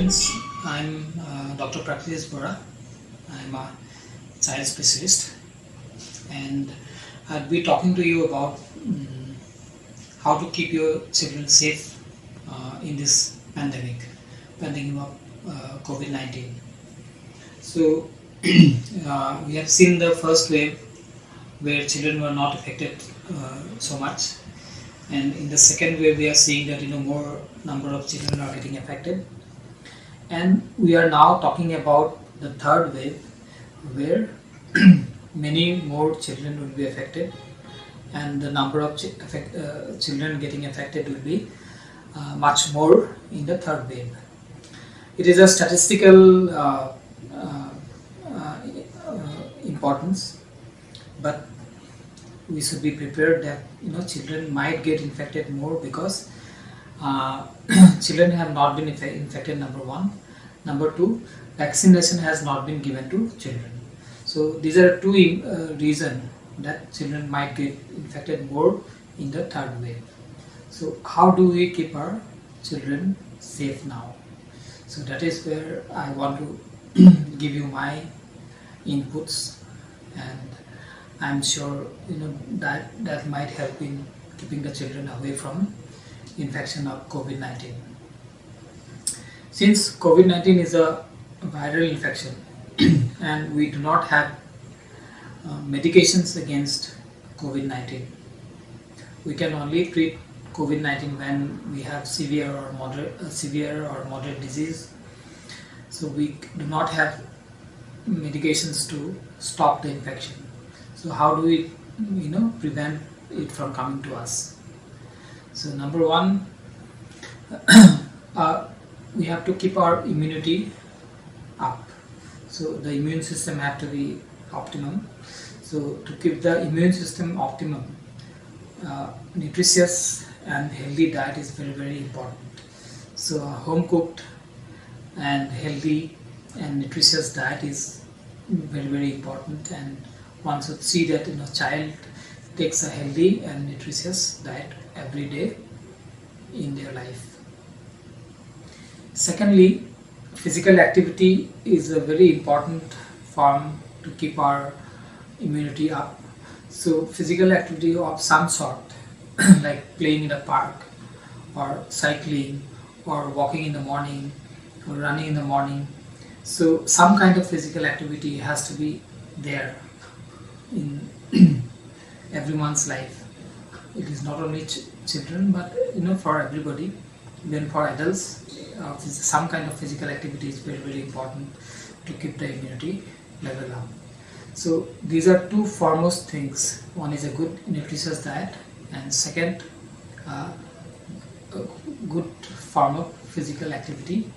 students. I'm Dr. Prakritis Bora. I'm a child specialist, and I'll be talking to you about how to keep your children safe in this pandemic of COVID-19. So we have seen the first wave where children were not affected so much, and in the second wave we are seeing that more number of children are getting affected. And we are now talking about the third wave where many more children will be affected, and the number of children getting affected will be much more in the third wave. It is a statistical importance, but we should be prepared that children might get infected more because children have not been infected, number one. Number two, vaccination has not been given to children. So these are two reasons that children might get infected more in the third wave. So how do we keep our children safe now? So that is where I want to give you my inputs, and I'm sure that might help in keeping the children away from infection of COVID-19. Since COVID-19 is a viral infection and we do not have medications against COVID-19, we can only treat COVID-19 when we have severe or moderate disease. So we do not have medications to stop the infection. So how do we prevent it from coming to us? So number one, we have to keep our immunity up. So the immune system have to be optimum. So to keep the immune system optimum, nutritious and healthy diet is very, very important. So a home cooked and healthy and nutritious diet is very, very important, and one should see that child takes a healthy and nutritious diet every day in their life. Secondly, physical activity is a very important form to keep our immunity up. So physical activity of some sort like playing in a park or cycling or walking in the morning or running in the morning. So some kind of physical activity has to be there in everyone's life. It is not only children, but for everybody, even for adults, some kind of physical activity is very, very important to keep the immunity level up. So these are two foremost things. One is a good nutritious diet, and second, a good form of physical activity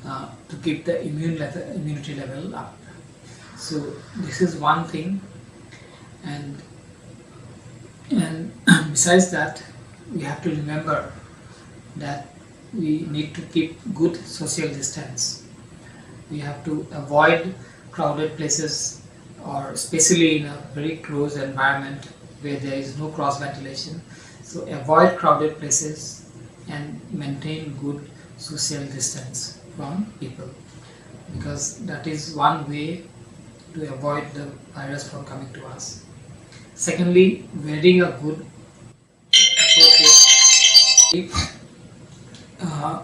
to keep the immunity level up. So this is one thing, and besides that, we have to remember that we need to keep good social distance. We have to avoid crowded places, or especially in a very closed environment where there is no cross ventilation. So avoid crowded places and maintain good social distance from people, because that is one way to avoid the virus from coming to us. Secondly, wearing a good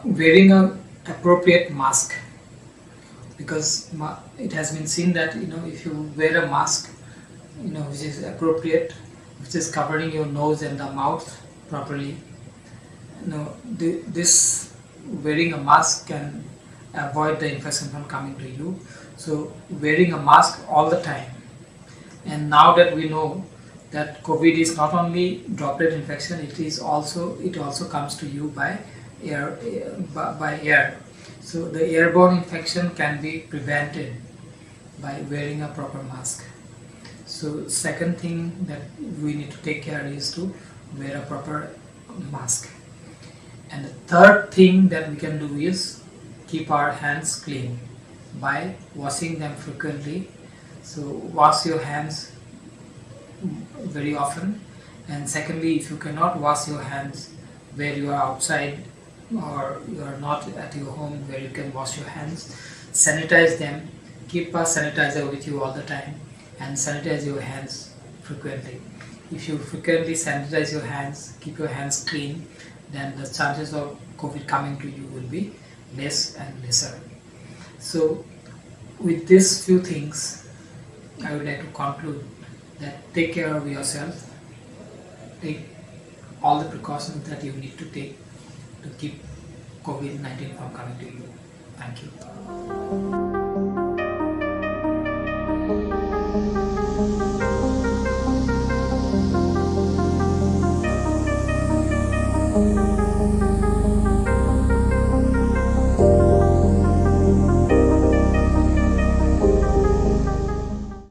wearing a appropriate mask, because it has been seen that if you wear a mask which is appropriate, which is covering your nose and the mouth properly, this wearing a mask can avoid the infection from coming to you. So wearing a mask all the time. And now that we know that COVID is not only droplet infection, it also comes to you by air. So the airborne infection can be prevented by wearing a proper mask. So second thing that we need to take care is to wear a proper mask. And the third thing that we can do is keep our hands clean by washing them frequently. So wash your hands very often. And secondly, if you cannot wash your hands where you are outside or you are not at your home where you can wash your hands, sanitize them. Keep a sanitizer with you all the time and sanitize your hands frequently. If you frequently sanitize your hands, keep your hands clean, then the chances of COVID coming to you will be less and lesser. So with these few things, I would like to conclude that take care of yourself, take all the precautions that you need to take to keep COVID-19 from coming to you. Thank you.